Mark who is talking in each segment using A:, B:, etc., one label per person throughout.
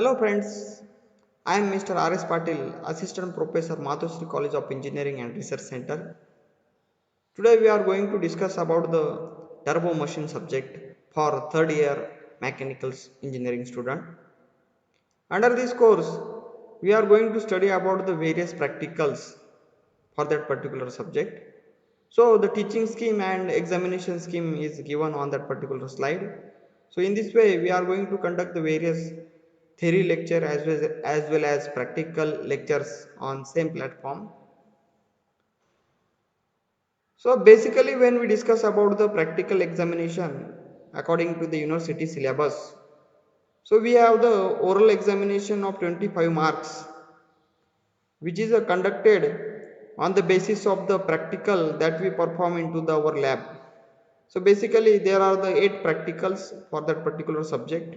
A: Hello friends, I am Mr. R.S. Patil, Assistant Professor, Madhusri College of Engineering and Research Center. Today we are going to discuss about the turbo machine subject for third year mechanical engineering student. Under this course, we are going to study about the various practicals for that particular subject. So the teaching scheme and examination scheme is given on that particular slide. So in this way, we are going to conduct the various theory lecture as well as practical lectures on same platform. So basically when we discuss about the practical examination according to the university syllabus, so we have the oral examination of 25 marks which is conducted on the basis of the practical that we perform into our lab. So basically there are the 8 practicals for that particular subject.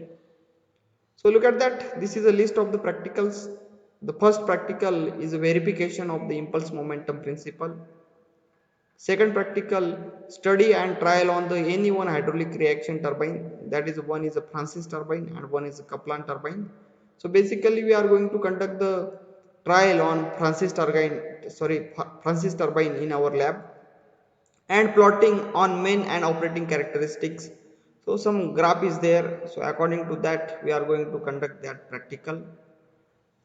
A: So look at that, this is a list of the practicals. The first practical is a verification of the impulse momentum principle. Second practical, study and trial on the any one hydraulic reaction turbine, that is one is a Francis turbine and one is a Kaplan turbine. So basically we are going to conduct the trial on Francis turbine in our lab and plotting on main and operating characteristics. So some graph is there, so according to that we are going to conduct that practical.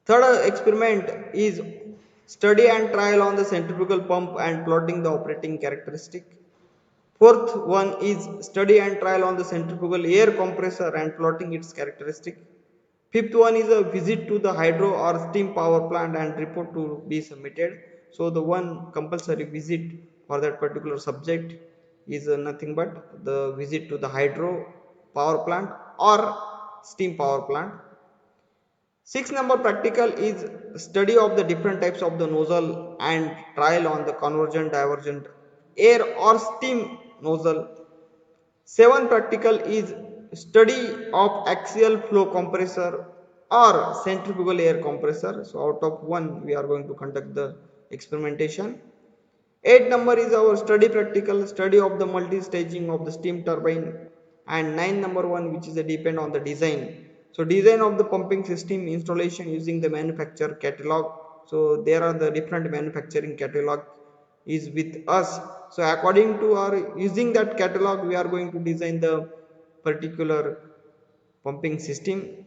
A: Third experiment is study and trial on the centrifugal pump and plotting the operating characteristic. Fourth one is study and trial on the centrifugal air compressor and plotting its characteristic. Fifth one is a visit to the hydro or steam power plant and report to be submitted. So the one compulsory visit for that particular subject is nothing but the visit to the hydro power plant or steam power plant. Six number practical is study of the different types of the nozzle and trial on the convergent divergent air or steam nozzle. Seven practical is study of axial flow compressor or centrifugal air compressor. So out of one we are going to conduct the experimentation. 8 number is our study practical study of the multi-staging of the steam turbine, and 9 number 1 which is a depend on the design. So design of the pumping system installation using the manufacturer catalog. So there are the different manufacturing catalog is with us. So according to our using that catalog we are going to design the particular pumping system.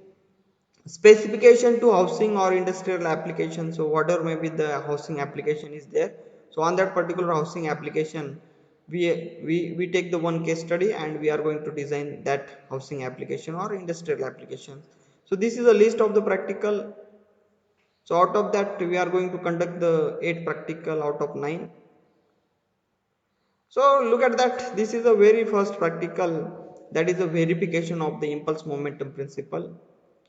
A: Specification to housing or industrial application, so whatever may be the housing application is there, so on that particular housing application we take the one case study and we are going to design that housing application or industrial application. So this is a list of the practical. So out of that we are going to conduct the 8 practical out of 9. So look at that, this is the very first practical, that is the verification of the impulse momentum principle.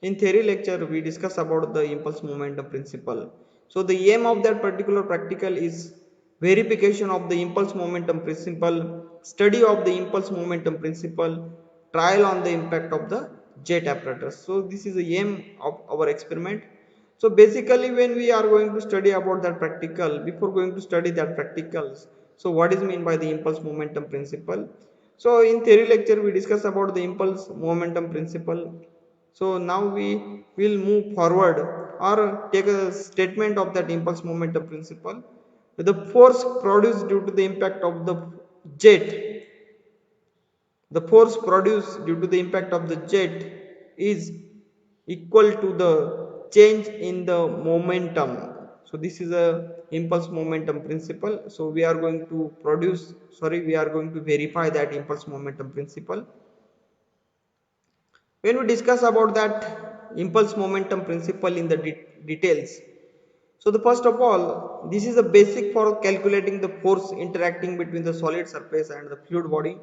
A: In theory lecture we discuss about the impulse momentum principle. So the aim of that particular practical is verification of the impulse momentum principle, study of the impulse momentum principle, trial on the impact of the jet apparatus. So this is the aim of our experiment. So basically when we are going to study about that practical, before going to study that practicals, so what is mean by the impulse momentum principle? So in theory lecture we discuss about the impulse momentum principle. So now we will move forward or take a statement of that impulse momentum principle. The force produced due to the impact of the jet, the force produced due to the impact of the jet is equal to the change in the momentum. So this is a impulse momentum principle. So we are going to we are going to verify that impulse momentum principle. When we discuss about that impulse momentum principle in the details, so the first of all, this is a basic for calculating the force interacting between the solid surface and the fluid body,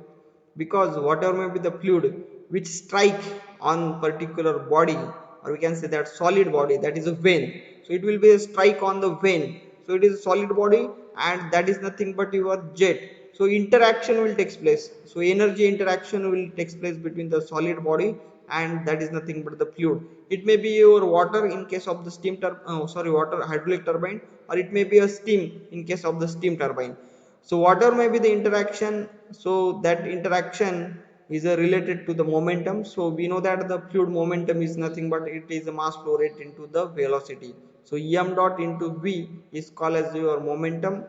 A: because whatever may be the fluid which strike on particular body, or we can say that solid body, that is a vein. So it will be a strike on the vein. So it is a solid body and that is nothing but your jet. So interaction will take place. So energy interaction will take place between the solid body and that is nothing but the fluid. It may be your water in case of the water hydraulic turbine, or it may be a steam in case of the steam turbine. So whatever may be the interaction, so that interaction is related to the momentum. So we know that the fluid momentum is nothing but it is a mass flow rate into the velocity. So m dot into v is called as your momentum.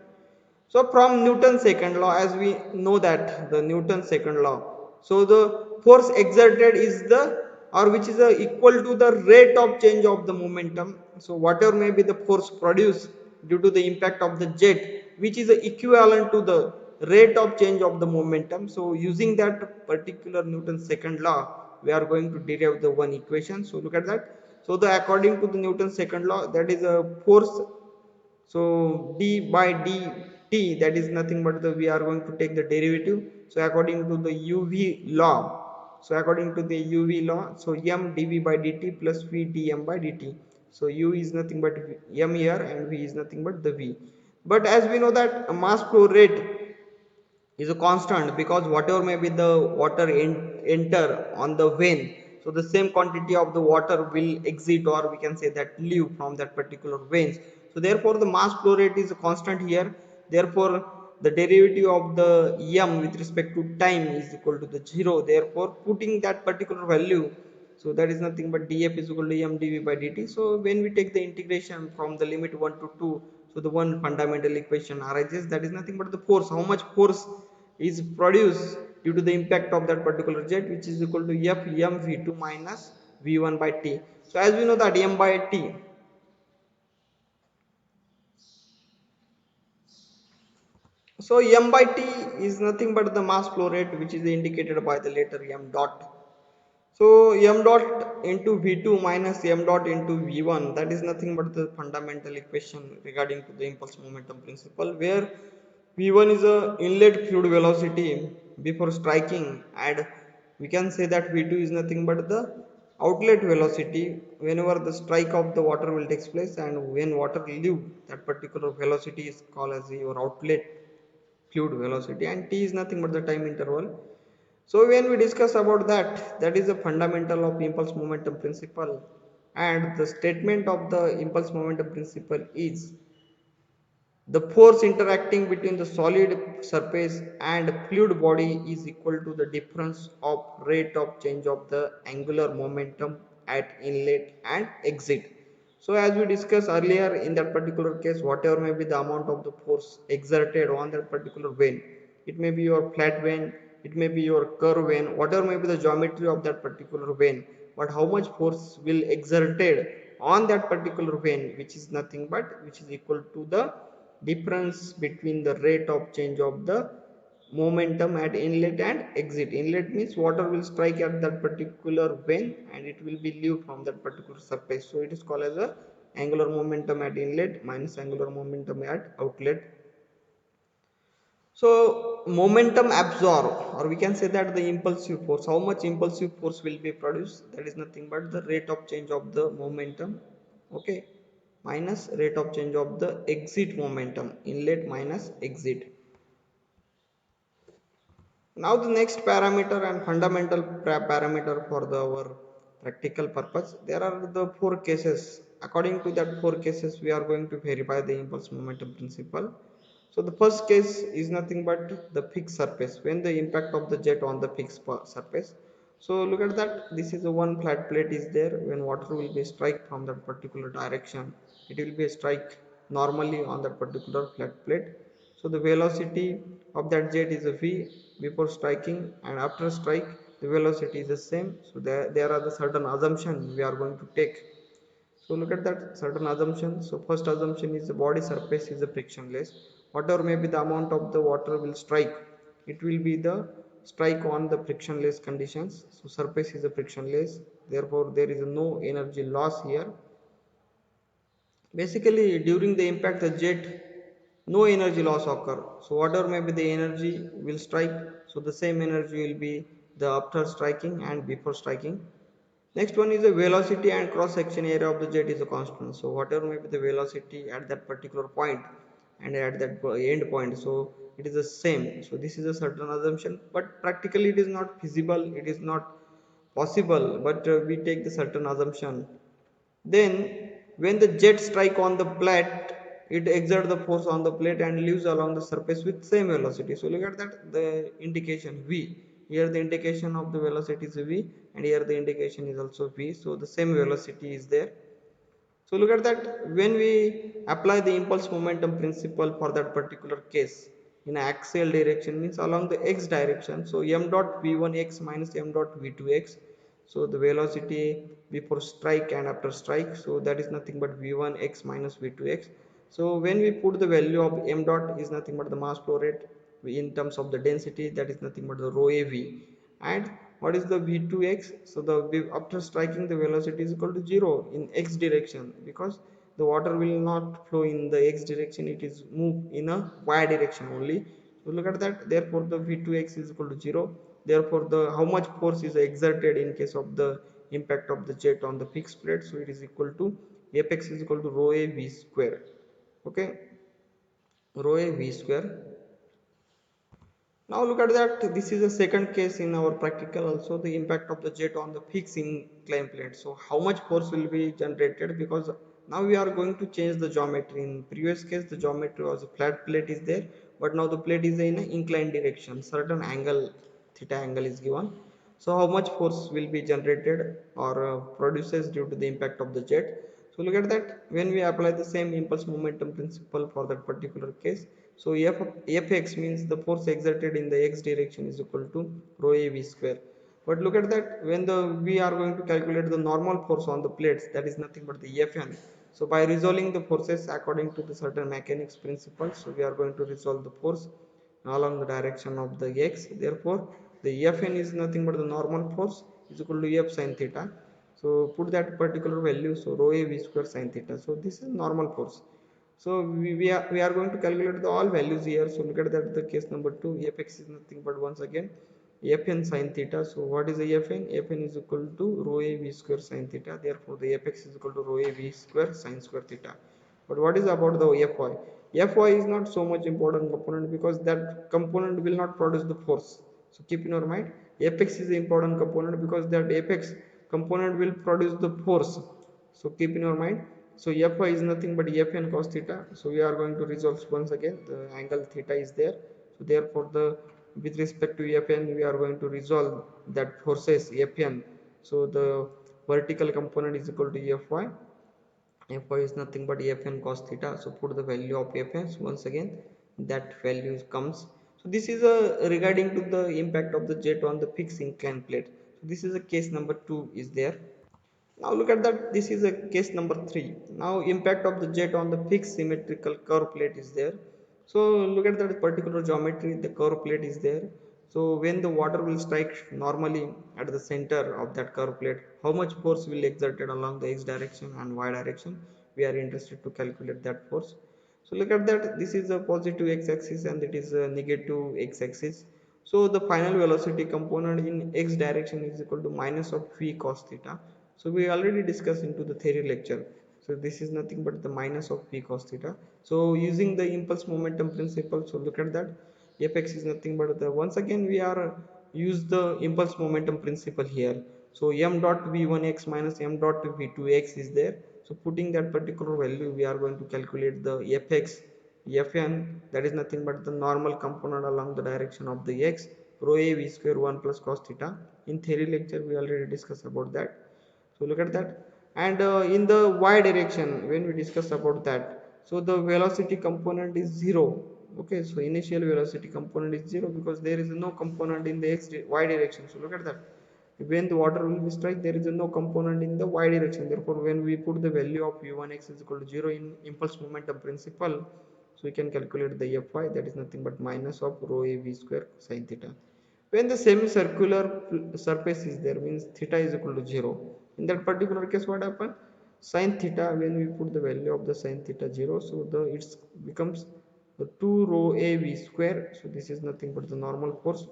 A: So from Newton's second law, as we know that the Newton's second law, so the force exerted is the or which is equal to the rate of change of the momentum. So whatever may be the force produced due to the impact of the jet, which is equivalent to the rate of change of the momentum. So using that particular Newton's second law, we are going to derive the one equation. So look at that. So the according to the Newton's second law, that is a force, so d by dt, that is nothing but the we are going to take the derivative. So according to the uv law, so according to the uv law, so m dv by dt plus v dm by dt. So u is nothing but m here and v is nothing but the v. But as we know that a mass flow rate is a constant, because whatever may be the water enter on the vein, so the same quantity of the water will exit, or we can say that leave from that particular veins. So therefore the mass flow rate is a constant here. Therefore the derivative of the m with respect to time is equal to the 0. Therefore putting that particular value, so that is nothing but df is equal to m dv by dt. So when we take the integration from the limit 1 to 2, so the one fundamental equation arises, that is nothing but the force, how much force is produced due to the impact of that particular jet, which is equal to f m v2 minus v1 by t. So as we know that m by t, so m by t is nothing but the mass flow rate, which is indicated by the letter m dot. So m dot into v2 minus m dot into v1, that is nothing but the fundamental equation regarding to the impulse momentum principle, where v1 is a inlet fluid velocity before striking, and we can say that v2 is nothing but the outlet velocity whenever the strike of the water will take place, and when water leave, that particular velocity is called as your outlet fluid velocity, and t is nothing but the time interval. So when we discuss about that, that is a fundamental of impulse momentum principle, and the statement of the impulse momentum principle is the force interacting between the solid surface and fluid body is equal to the difference of rate of change of the angular momentum at inlet and exit. So as we discussed earlier, in that particular case, whatever may be the amount of the force exerted on that particular vein, it may be your flat vein, it may be your curve vein, whatever may be the geometry of that particular vein, but how much force will exerted on that particular vein, which is nothing but which is equal to the difference between the rate of change of the momentum at inlet and exit. Inlet means water will strike at that particular vein and it will be leave from that particular surface. So it is called as a angular momentum at inlet minus angular momentum at outlet. So momentum absorb, or we can say that the impulsive force, how much impulsive force will be produced, that is nothing but the rate of change of the momentum, okay, minus rate of change of the exit momentum, inlet minus exit. Now the next parameter and fundamental parameter for our practical purpose, there are the four cases. According to that four cases, we are going to verify the impulse momentum principle. So the first case is nothing but the fixed surface, when the impact of the jet on the fixed surface. So look at that, this is the one flat plate is there. When water will be strike from that particular direction, it will be a strike normally on that particular flat plate. So the velocity of that jet is a v before striking, and after strike the velocity is the same. So there are the certain assumptions we are going to take. So look at that certain assumptions. So first assumption is the body surface is a frictionless. Whatever may be the amount of the water will strike, it will be the strike on the frictionless conditions. So surface is a frictionless. Therefore, there is no energy loss here. Basically, during the impact, the jet, no energy loss occur. So whatever may be the energy will strike. So the same energy will be the after striking and before striking. Next one is the velocity and cross section area of the jet is a constant. So whatever may be the velocity at that particular point and at that end point, so it is the same. So this is a certain assumption, but practically it is not feasible, it is not possible, but we take the certain assumption. Then when the jet strike on the plate, it exerts the force on the plate and leaves along the surface with same velocity. So look at that, the indication v here the indication of the velocity is v, and here the indication is also v, so the same velocity is there. So look at that, when we apply the impulse momentum principle for that particular case in axial direction, means along the x direction, so m dot v1x minus m dot v2x, so the velocity before strike and after strike, so that is nothing but v1x minus v2x. So when we put the value of m dot is nothing but the mass flow rate in terms of the density, that is nothing but the rho av, and what is the v2x, so the after striking the velocity is equal to 0 in x direction, because the water will not flow in the x direction, it is move in a y direction only. So look at that, therefore the v2x is equal to 0, therefore the how much force is exerted in case of the impact of the jet on the fixed plate, so it is equal to fx is equal to rho a v square. Okay, rho a v square. Now look at that, this is the second case in our practical also, the impact of the jet on the fixed inclined plate. So how much force will be generated, because now we are going to change the geometry. In previous case the geometry was a flat plate is there, but now the plate is in an inclined direction, certain angle theta angle is given. So how much force will be generated or produces due to the impact of the jet. So look at that, when we apply the same impulse momentum principle for that particular case, so Fx means the force exerted in the x direction is equal to rho a v square. But look at that, when we are going to calculate the normal force on the plates, that is nothing but the Fn. So by resolving the forces according to the certain mechanics principles, so we are going to resolve the force along the direction of the x. Therefore, the Fn is nothing but the normal force is equal to F sin theta. So put that particular value, so rho a v square sin theta. So this is normal force. So we are going to calculate the all values here. So look at that, the case number 2, fx is nothing but once again fn sin theta. So what is the fn? Fn is equal to rho a v square sin theta. Therefore the fx is equal to rho a v square sin square theta. But what is about the fy? Fy is not so much important component, because that component will not produce the force. So keep in your mind, fx is the important component, because that fx component will produce the force. So keep in your mind. So Fy is nothing but Fn cos theta. So we are going to resolve once again, the angle theta is there. So therefore the with respect to Fn we are going to resolve that forces Fn. So the vertical component is equal to Fy. Fy is nothing but Fn cos theta. So put the value of Fn. So once again that value comes. So this is regarding to the impact of the jet on the fixed inclined plate. So this is a case number 2 is there. Now look at that, this is a case number 3. Now impact of the jet on the fixed symmetrical curve plate is there. So look at that particular geometry, the curve plate is there. So when the water will strike normally at the center of that curve plate, how much force will exerted along the x direction and y direction? We are interested to calculate that force. So look at that, this is a positive x-axis and it is a negative x-axis. So the final velocity component in x direction is equal to minus of v cos theta. So we already discussed into the theory lecture. So this is nothing but the minus of v cos theta. So using the impulse momentum principle, so look at that, fx is nothing but the, once again we are use the impulse momentum principle here. So m dot v1x minus m dot v2x is there. So putting that particular value, we are going to calculate the fx, fn, that is nothing but the normal component along the direction of the x, rho a v square 1 plus cos theta. In theory lecture we already discussed about that. So look at that, and in the y direction when we discuss about that, so the velocity component is 0. Okay, so initial velocity component is 0, because there is no component in the y direction. So look at that, when the water will be strike, there is no component in the y direction. Therefore when we put the value of v1x is equal to 0 in impulse momentum principle, so we can calculate the fy, that is nothing but minus of rho a v square sin theta. When the semicircular surface is there, means theta is equal to 0. In that particular case what happen, sin theta, when we put the value of the sin theta 0, so the it becomes the 2 rho a v square. So this is nothing but the normal force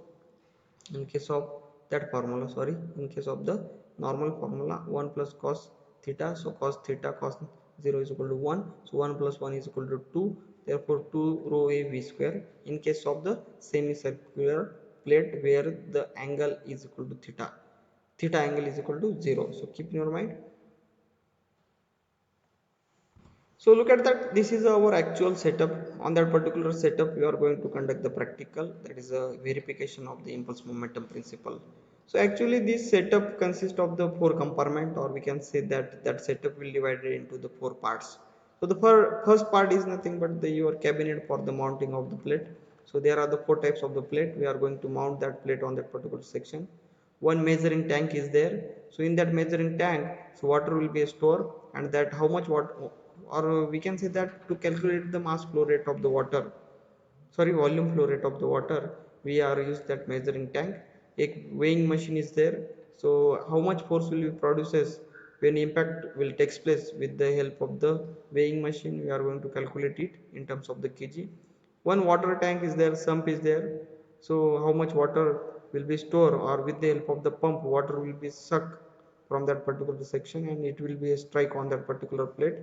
A: in case of that formula, sorry, in case of the normal formula, 1 plus cos theta. So cos theta cos 0 is equal to 1, so 1 plus 1 is equal to 2, therefore 2 rho a v square in case of the semicircular plate where the angle is equal to theta, theta angle is equal to 0. So keep in your mind. So look at that, this is our actual setup. On that particular setup we are going to conduct the practical, that is a verification of the impulse momentum principle. So actually this setup consists of the four compartment, or we can say that that setup will divide it into the four parts. So the first part is nothing but your cabinet for the mounting of the plate. So there are the four types of the plate. We are going to mount that plate on that particular section. One measuring tank is there. So in that measuring tank, so water will be stored, and that how much water, or we can say that to calculate the mass flow rate of the water, sorry, volume flow rate of the water, we are use that measuring tank. A weighing machine is there. So how much force will be produces when impact will takes place, with the help of the weighing machine we are going to calculate it in terms of the kg. One water tank is there, sump is there. So how much water will be stored, or with the help of the pump water will be sucked from that particular section, and it will be a strike on that particular plate.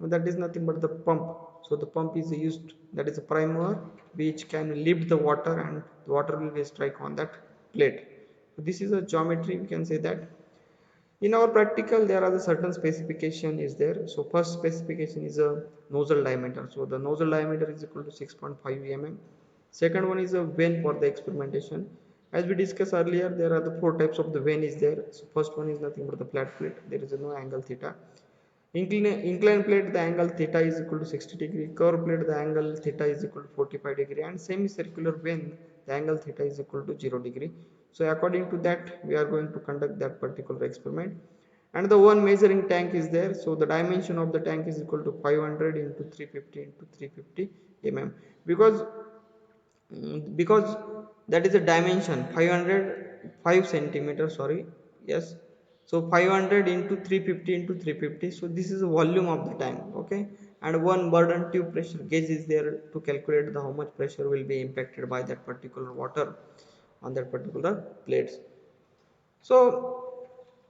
A: That is nothing but the pump. So the pump is used, that is a primer which can lift the water, and the water will be strike on that plate. So this is a geometry, we can say that. In our practical there are the certain specification is there. So first specification is a nozzle diameter. So the nozzle diameter is equal to 6.5 mm. Second one is a vane for the experimentation. As we discussed earlier, there are the four types of the vane is there. So first one is nothing but the flat plate, there is no angle theta. Incline plate, the angle theta is equal to 60 degree. Curve plate, the angle theta is equal to 45 degree. And semicircular vane, the angle theta is equal to 0 degree. So according to that, we are going to conduct that particular experiment. And the one measuring tank is there. So the dimension of the tank is equal to 500 into 350 into 350 mm. Because that is a dimension 500 5 centimeters, sorry, yes. So 500 into 350 into 350, so this is the volume of the tank, okay. And one burden tube pressure gauge is there to calculate the how much pressure will be impacted by that particular water on that particular plates. So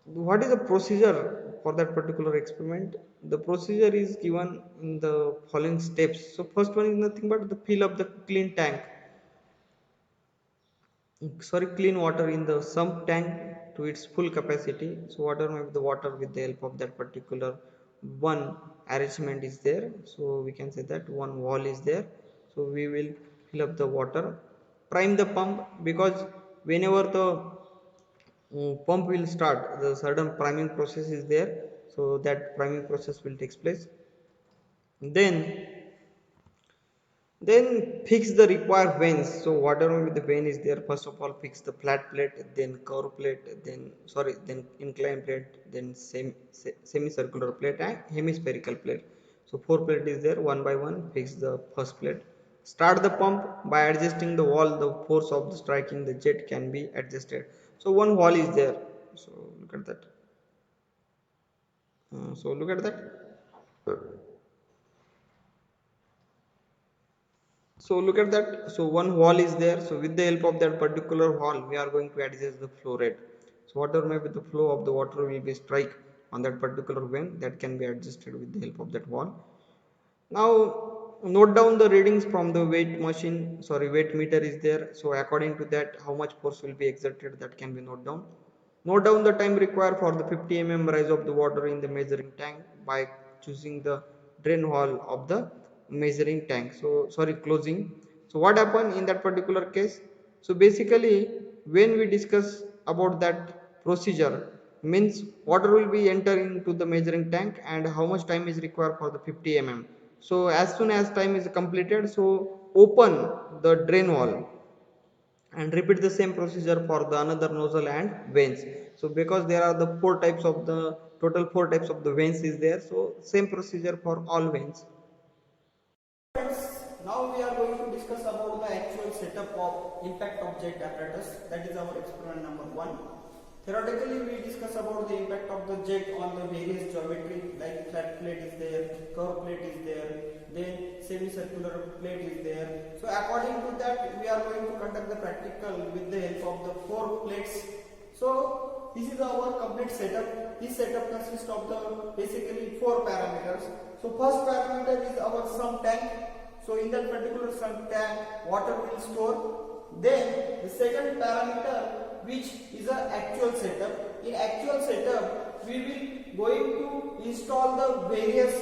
A: what is the procedure for that particular experiment? The procedure is given in the following steps. So first one is nothing but the fill up the clean tank, sorry, clean water in the sump tank to its full capacity. So water may be the water with the help of that particular one arrangement is there. So we can say that one wall is there. So we will fill up the water. Prime the pump, because whenever the pump will start, the certain priming process is there. So that priming process will take place. Then fix the required vanes. So whatever with the vane is there, first of all fix the flat plate, then curve plate, then inclined plate, then semicircular plate and hemispherical plate. So four plate is there. One by one fix the first plate. Start the pump. By adjusting the wall, the force of the striking the jet can be adjusted. So one wall is there. So look at that. So look at that. So look at that. So one wall is there. So with the help of that particular wall, we are going to adjust the flow rate. So whatever may be the flow of the water will be strike on that particular vane, that can be adjusted with the help of that wall. Now note down the readings from the weight machine, sorry, weight meter is there. So according to that, how much force will be exerted, that can be note down. Note down the time required for the 50 mm rise of the water in the measuring tank by choosing the drain hole of the measuring tank. So sorry, closing. So what happened in that particular case? So basically when we discuss about that procedure, means water will be entering to the measuring tank, and how much time is required for the 50 mm. So as soon as time is completed, so open the drain hole and repeat the same procedure for the another nozzle and vanes. So because there are the four types of the total four types of the vanes is there, so same procedure for all vanes. Now we are going to discuss about the actual setup of impact object apparatus. That is our experiment number 1. Theoretically, we discuss about the impact of the jet on the various geometry, like flat plate is there, curved plate is there, then semicircular plate is there. So according to that, we are going to conduct the practical with the help of the four plates. So this is our complete setup. This setup consists of the basically four parameters. So first parameter is our sump tank. So in that particular sump tank, water will store. Then the second parameter, which is an actual setup. In actual setup, we will going to install the various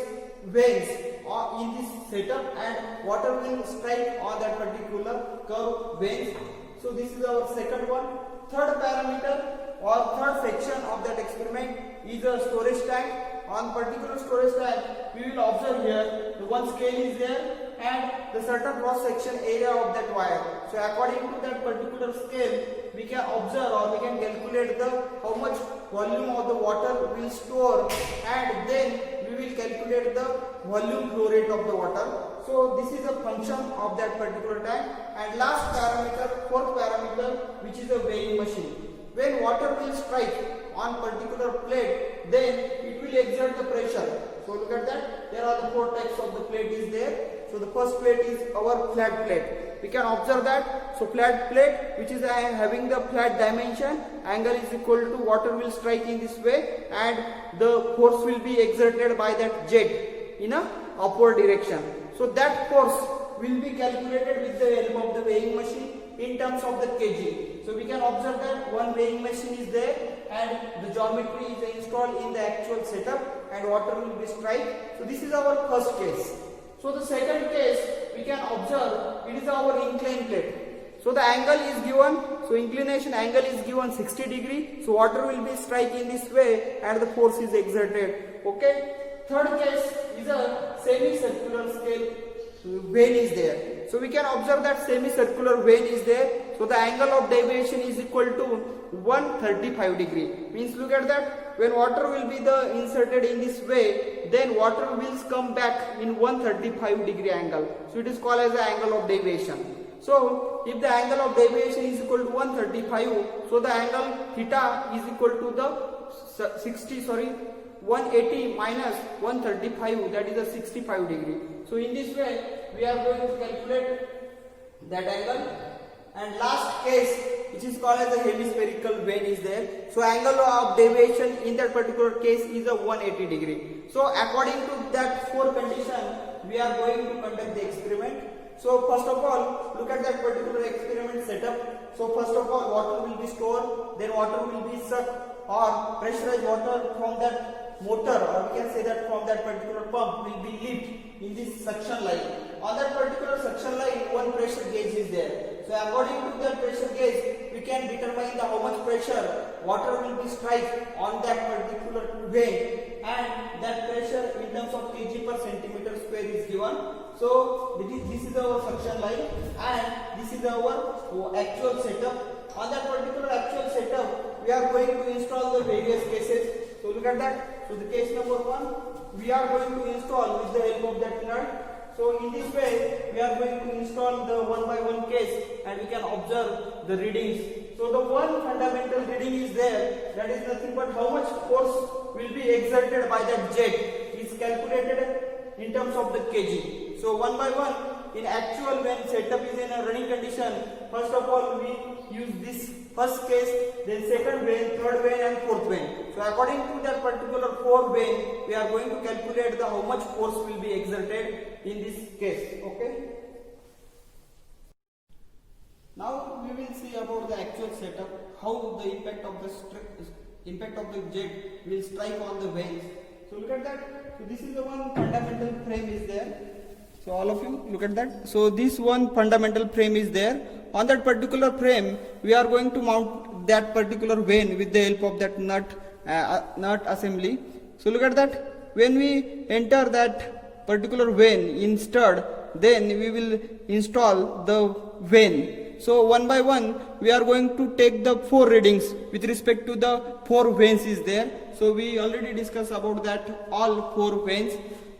A: vanes in this setup and water will strike on that particular curve veins. So this is our second one. Third parameter or third section of that experiment is a storage tank. On particular storage tank, we will observe here the one scale is there and the certain cross section area of that wire. So according to that particular scale, we can observe or we can calculate the how much volume of the water will store, and then we will calculate the volume flow rate of the water. So this is a function of that particular tank. And last parameter, fourth parameter, which is a weighing machine. When water will strike on particular plate, then it will exert the pressure. So look at that. There are the four types of the plate is there. So the first plate is our flat plate. We can observe that. So flat plate, which is having the flat dimension, angle is equal to water will strike in this way, and the force will be exerted by that jet in a upward direction. So that force will be calculated with the help of the weighing machine in terms of the kg. So we can observe that one weighing machine is there and the geometry is installed in the actual setup and water will be strike. So this is our first case. So the second case we can observe it is our inclined plate. So the angle is given, so inclination angle is given 60 degree. So water will be strike in this way and the force is exerted. Okay. Third case is a semicircular scale vein is there. So we can observe that semicircular vein is there. So the angle of deviation is equal to 135 degree. Means look at that. When water will be inserted in this way, then water will come back in 135 degree angle. So it is called as the angle of deviation. So if the angle of deviation is equal to 135, so the angle theta is equal to the 180 minus 135, that is a 65 degree. So in this way we are going to calculate that angle. And last case, which is called as a hemispherical vein is there. So angle of deviation in that particular case is a 180 degree. So according to that four condition, we are going to conduct the experiment. So first of all, look at that particular experiment setup. So first of all, water will be stored, then water will be sucked or pressurized water from that motor, or we can say that from that particular pump will be leaked in this suction line. On that particular suction line, one pressure gauge is there. So according to that pressure gauge, we can determine the how much pressure water will be strike on that particular vein, and that pressure in terms of kg per centimeter square is given. So this is our suction line and this is our actual setup. On that particular actual setup, we are going to install the various cases. So look at that. So the case number 1, we are going to install with the help of that nut. So in this way, we are going to install the one by one case and we can observe the readings. So the one fundamental reading is there, that is nothing but how much force will be exerted by that jet is calculated in terms of the kg. So one by one, in actual when setup is in a running condition, first of all we use this first case, then second vein, third vein and fourth vein. So according to that particular fourth vein, we are going to calculate the how much force will be exerted in this case. Okay. Now we will see about the actual setup, how the impact of the jet will strike on the veins. So look at that. So this is the one fundamental frame is there. So all of you look at that. So this one fundamental frame is there. On that particular frame, we are going to mount that particular vein with the help of that nut assembly. So look at that. When we enter that particular vein in stud, then we will install the vein. So one by one, we are going to take the four readings with respect to the four veins is there. So we already discussed about that all four veins.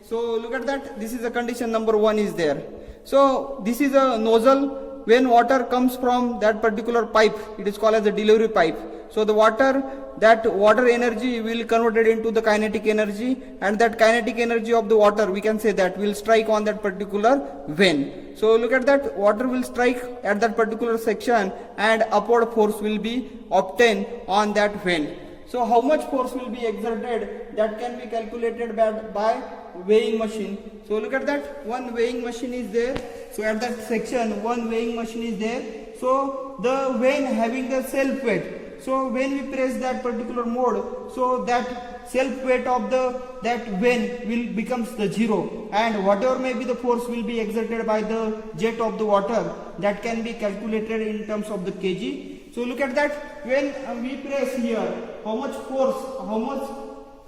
A: So look at that. This is the condition number 1 is there. So this is a nozzle. When water comes from that particular pipe, it is called as a delivery pipe. So the water energy will converted into the kinetic energy, and that kinetic energy of the water, we can say that will strike on that particular vein. So look at that, water will strike at that particular section and upward force will be obtained on that vein. So how much force will be exerted, that can be calculated by weighing machine. So look at that, one weighing machine is there. So at that section, one weighing machine is there. So the vein having the self weight. So when we press that particular mode, so that self weight of that vane will becomes the zero, and whatever may be the force will be exerted by the jet of the water, that can be calculated in terms of the kg. So look at that, when we press here, how much force, how much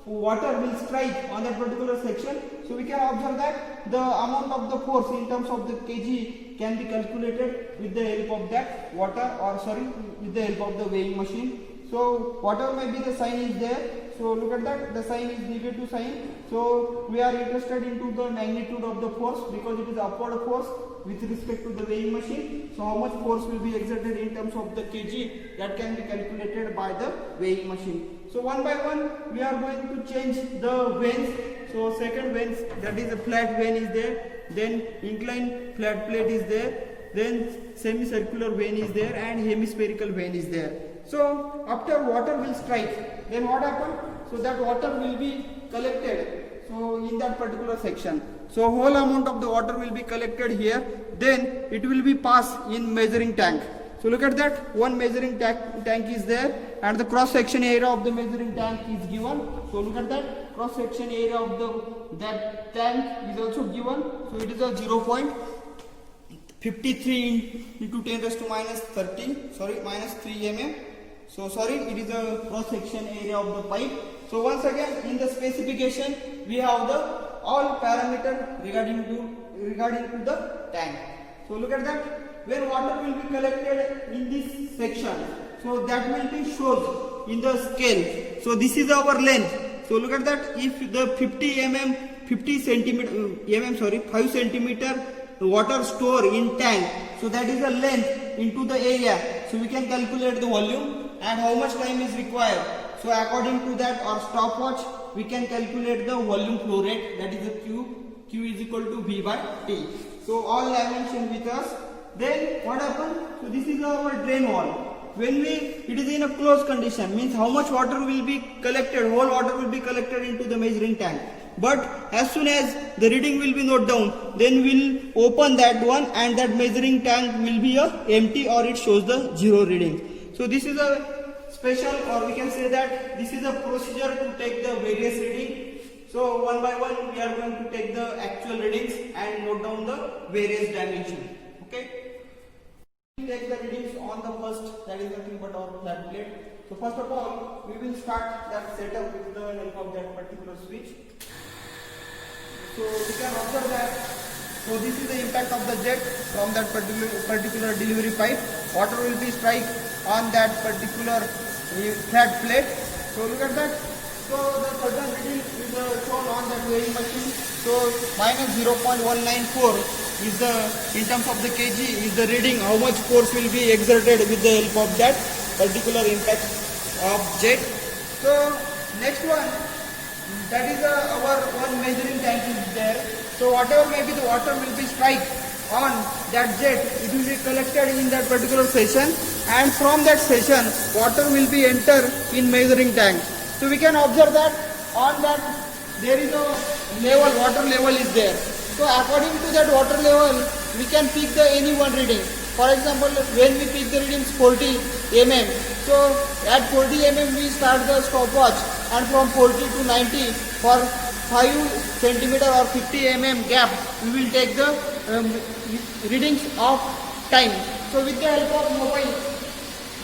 A: water will strike on that particular section. So we can observe that the amount of the force in terms of the kg can be calculated with the help of that water, or sorry, with the help of the weighing machine. So whatever may be the sign is there. So look at that, the sign is negative sign. So we are interested into the magnitude of the force, because it is upward force with respect to the weighing machine. So how much force will be exerted in terms of the kg, that can be calculated by the weighing machine. So one by one we are going to change the vanes. So second vanes, that is a flat vane is there, then inclined flat plate is there, then semicircular vane is there, and hemispherical vane is there. So after water will strike, then what happens? So that water will be collected, so in that particular section. So whole amount of the water will be collected here, then it will be passed in measuring tank. So look at that, one measuring tank is there, and the cross section area of the measuring tank is given. So look at that, cross section area of that tank is also given. So it is a 0.53 into 10 raised to minus 30, sorry, minus 3 mm. So sorry, it is a cross section area of the pipe. So once again, in the specification we have the all parameter regarding to the tank. So look at that, when water will be collected in this section, so that will be shown in the scale. So this is our length. So look at that, if the 5 centimeter water store in tank, so that is the length into the area. So we can calculate the volume and how much time is required. So according to that, or stopwatch, we can calculate the volume flow rate, that is the Q is equal to V by T. So all I mentioned with us. Then what happens? So this is our drain wall. When it is in a closed condition, means how much water will be collected, whole water will be collected into the measuring tank. But as soon as the reading will be noted down, then we'll open that one, and that measuring tank will be empty, or it shows the zero reading. So this is a special, or we can say that this is a procedure to take the various reading. So one by one we are going to take the actual readings and note down the various dimensions. Okay. Take the readings on the first, that is nothing but our flat plate. So first of all, we will start that setup with the help of that particular switch. So we can observe that. So this is the impact of the jet from that particular delivery pipe. Water will be strike on that particular flat plate. So look at that. So the certain reading is shown on that weighing machine. So minus 0.194 is the, in terms of the kg, is the reading how much force will be exerted with the help of that particular impact of jet. So next one, that is our one measuring tank is there. So whatever may be the water will be strike on that jet, it will be collected in that particular session, and from that session water will be enter in measuring tank. So we can observe that on that there is a level, water level is there. So according to that water level, we can pick the any one reading. For example, when we pick the readings 40 mm, so at 40 mm we start the stopwatch, and from 40 to 90 for 5 centimeter or 50 mm gap, we will take the readings of time. So with the help of mobile,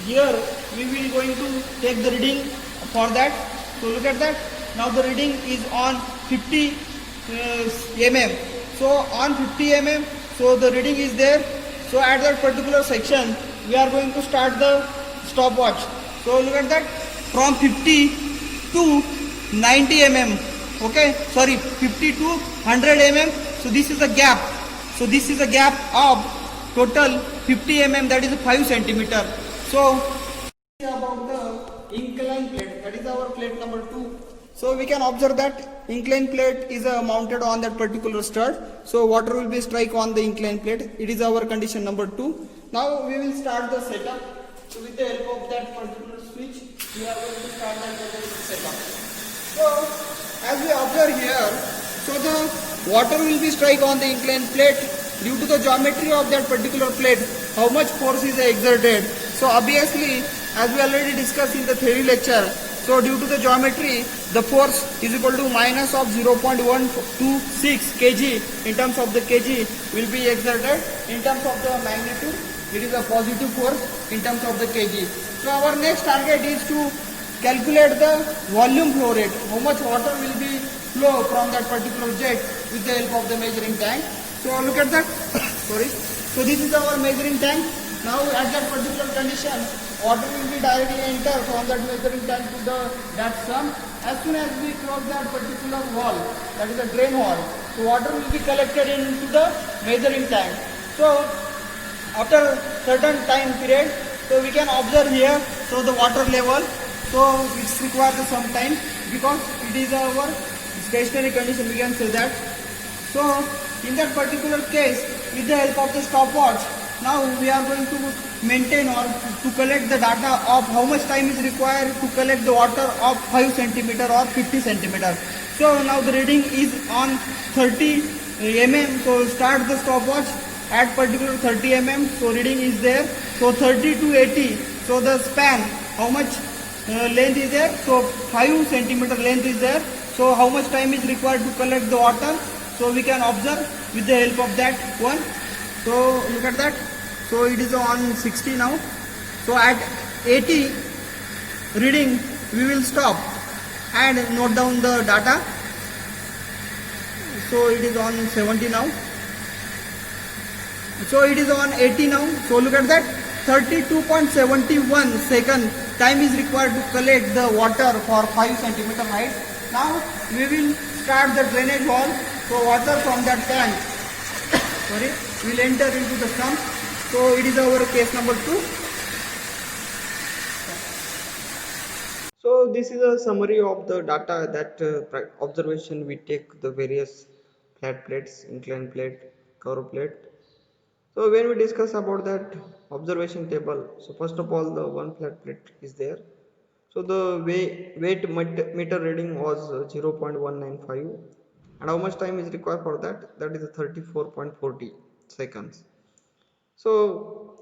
A: here we will going to take the reading for that. So look at that. Now the reading is on 50 mm. So on 50 mm, so the reading is there. So at that particular section, we are going to start the stopwatch. So look at that, from 50 to 90 mm. Okay, sorry, 50 to 100 mm. So this is the gap. So this is a gap of total 50 mm, that is 5 centimeter. So about the inclined plate, that is our plate number 2. So we can observe that inclined plate is mounted on that particular stud. So water will be strike on the inclined plate. It is our condition number 2. Now we will start the setup. So with the help of that particular switch, we are going to start that particular setup. So as we observe here, so the water will be strike on the inclined plate. Due to the geometry of that particular plate, how much force is exerted. So obviously, as we already discussed in the theory lecture, so So due to the geometry, the force is equal to minus of 0.126 kg in terms of the kg will be exerted. In terms of the magnitude, it is a positive force in terms of the kg. So our next target is to calculate the volume flow rate, how much water will be flow from that particular jet with the help of the measuring tank. So look at that. Sorry. So this is our measuring tank. Now at that particular condition, water will be directly enter from that measuring tank to that sump. As soon as we close that particular wall, that is a drain wall, so water will be collected into the measuring tank. So after certain time period, so we can observe here, so the water level, so it's required some time because it is our stationary condition, we can say that. So in that particular case, with the help of the stopwatch, now we are going to maintain or to collect the data of how much time is required to collect the water of 5 centimeter or 50 centimeter. So now the reading is on 30 mm. So start the stopwatch at particular 30 mm. So reading is there. So 30 to 80. So the span, how much length is there? So 5 centimeter length is there. So how much time is required to collect the water? So we can observe with the help of that one. So look at that. So it is on 60 now. So at 80 reading we will stop and note down the data. So it is on 70 now. So it is on 80 now. So look at that. 32.71 second time is required to collect the water for 5 centimeter height. Now we will start the drainage wall. So water from that tank will enter into the sump. So it is our case number 2. So this is a summary of the data that observation we take the various flat plates, inclined plate, curved plate. So when we discuss about that observation table, so first of all the one flat plate is there. So the weight meter reading was 0.195 and how much time is required for that? That is 34.40 seconds. So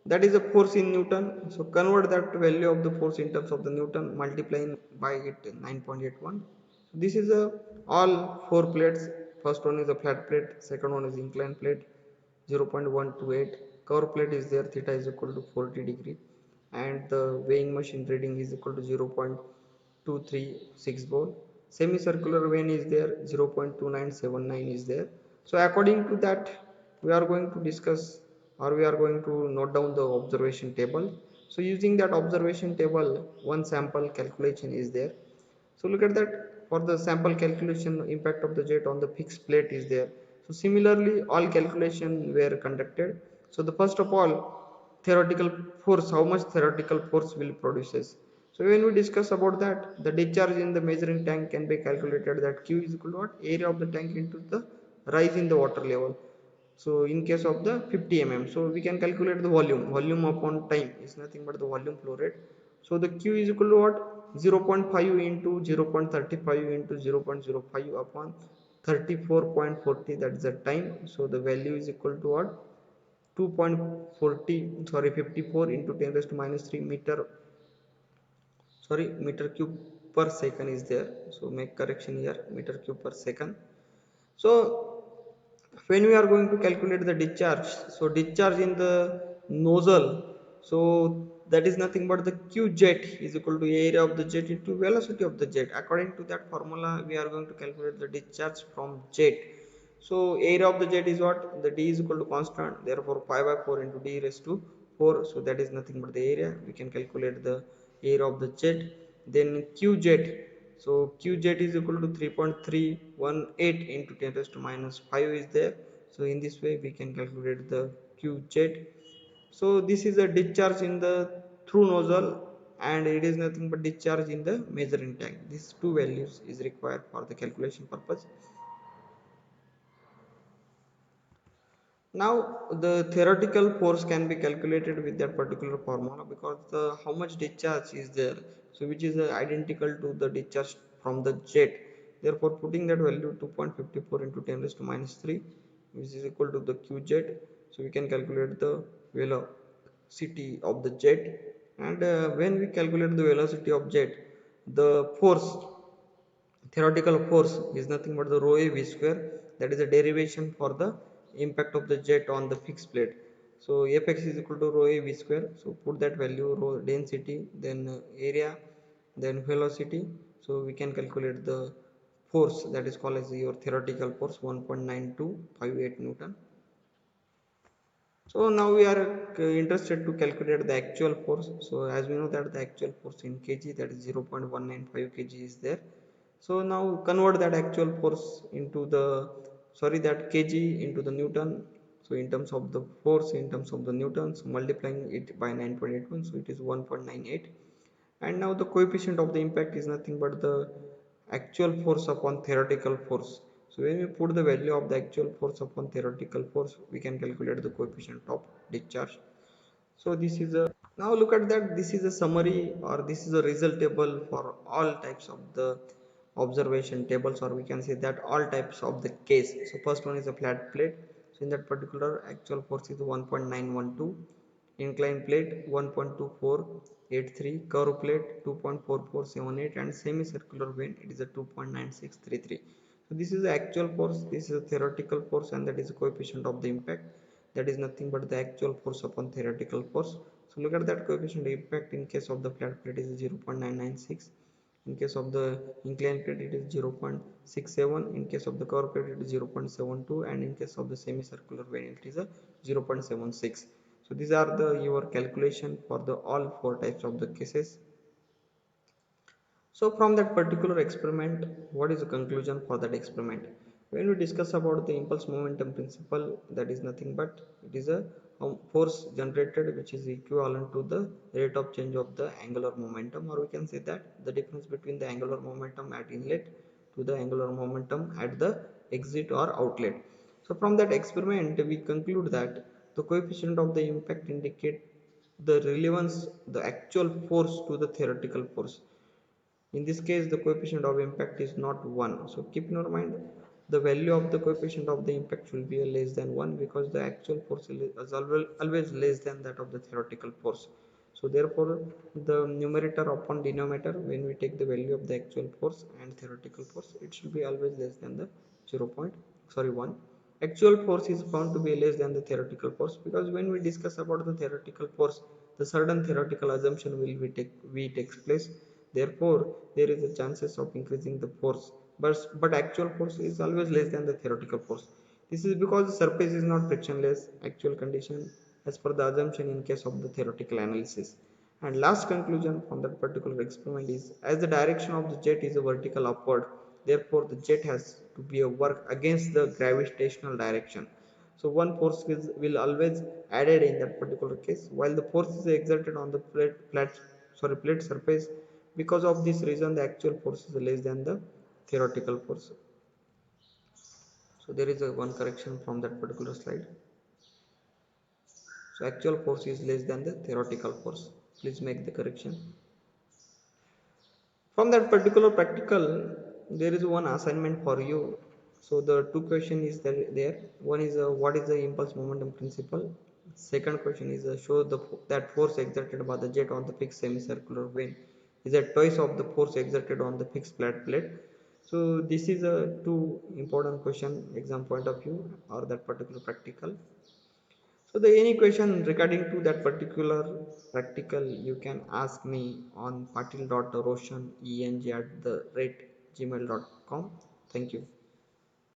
A: that is a force in Newton. So convert that value of the force in terms of the Newton, multiplying by it 9.81. This is a all 4 plates. First one is a flat plate, second one is inclined plate 0.128, curve plate is there, theta is equal to 40 degree, and the weighing machine reading is equal to 0.236 volt. Semicircular vane is there, 0.2979 is there. So according to that we are going to discuss or we are going to note down the observation table. So using that observation table, one sample calculation is there. So look at that. For the sample calculation, impact of the jet on the fixed plate is there. So similarly all calculation were conducted. So the first of all theoretical force, how much theoretical force will produces. So when we discuss about that, the discharge in the measuring tank can be calculated, that Q is equal to what? Area of the tank into the rise in the water level. So in case of the 50 mm, so we can calculate the volume upon time is nothing but the volume flow rate. So the Q is equal to what? 0.5 into 0.35 into 0.05 upon 34.40, that is the time. So the value is equal to what? 54 into 10 raised to minus 3 meter cube per second is there. So make correction here, meter cube per second. So when we are going to calculate the discharge, so discharge in the nozzle, so that is nothing but the Q jet is equal to area of the jet into velocity of the jet. According to that formula we are going to calculate the discharge from jet. So area of the jet is what? The D is equal to constant, therefore pi by 4 into D raised to 4. So that is nothing but the area. We can calculate the area of the jet. Then Q jet, so Q jet is equal to 3.318 into 10 raised to minus 5 is there. So in this way we can calculate the Q jet. So this is a discharge in the through nozzle and it is nothing but discharge in the measuring tank. These two values is required for the calculation purpose. Now the theoretical force can be calculated with that particular formula because the how much discharge is there, so which is identical to the discharge from the jet. Therefore putting that value 2.54 into 10 raised to minus 3 which is equal to the Q jet. So we can calculate the velocity of the jet, and when we calculate the velocity of jet, The force, theoretical force, is nothing but the rho a v square, that is a derivation for the impact of the jet on the fixed plate. So fx is equal to rho a v square, so put that value, rho density, then area, then velocity. So we can calculate the force, that is called as your theoretical force, 1.9258 newton. So now we are interested to calculate the actual force. So as we know that the actual force in kg, that is 0.195 kg is there. So now convert that actual force into the, sorry, that kg into the newton. So in terms of the force, in terms of the newtons, multiplying it by 9.81, so it is 1.98. And now the coefficient of the impact is nothing but the actual force upon theoretical force. So when we put the value of the actual force upon theoretical force, we can calculate the coefficient of discharge. So this is a, now look at that, this is a summary, or this is a result table for all types of the observation tables, or we can say that all types of the case. So first one is a flat plate. So in that particular, actual force is 1.912, inclined plate 1.2483, curve plate 2.4478, and semicircular vane it is a 2.9633. So this is the actual force, this is a theoretical force, and that is the coefficient of the impact, that is nothing but the actual force upon theoretical force. So look at that coefficient of impact. In case of the flat plate is 0.996, in case of the inclined plate it is 0.67, in case of the curved plate it is 0.72, and in case of the semicircular vane it is a 0.76. So these are the your calculation for the all four types of the cases. So from that particular experiment, what is the conclusion for that experiment? When we discuss about the impulse momentum principle, that is nothing but it is a force generated which is equivalent to the rate of change of the angular momentum, or we can say that the difference between the angular momentum at inlet to the angular momentum at the exit or outlet. So from that experiment, we conclude that the coefficient of the impact indicate the relevance, the actual force to the theoretical force. In this case, the coefficient of impact is not 1. So keep in your mind, the value of the coefficient of the impact will be less than 1, because the actual force is always less than that of the theoretical force. So therefore, the numerator upon denominator, when we take the value of the actual force and theoretical force, it should be always less than the 1. Actual force is found to be less than the theoretical force, because when we discuss about the theoretical force, the certain theoretical assumption will be takes place. Therefore there is a chances of increasing the force, but actual force is always less than the theoretical force. This is because the surface is not frictionless actual condition as per the assumption in case of the theoretical analysis. And last conclusion from that particular experiment is, as the direction of the jet is a vertical upward, therefore the jet has to be a work against the gravitational direction. So one force will always added in that particular case, while the force is exerted on the plate surface. Because of this reason, the actual force is less than the theoretical force. So there is a one correction from that particular slide. So actual force is less than the theoretical force. Please make the correction. From that particular practical, there is one assignment for you. So the two question is there. One is what is the impulse momentum principle. Second question is show that force exerted by the jet on the fixed semicircular vane is at twice of the force exerted on the fixed flat plate. So this is a two important question exam point of view, or that particular practical. So the any question regarding to that particular practical, you can ask me on patil.roshaneng@gmail.com. Thank you.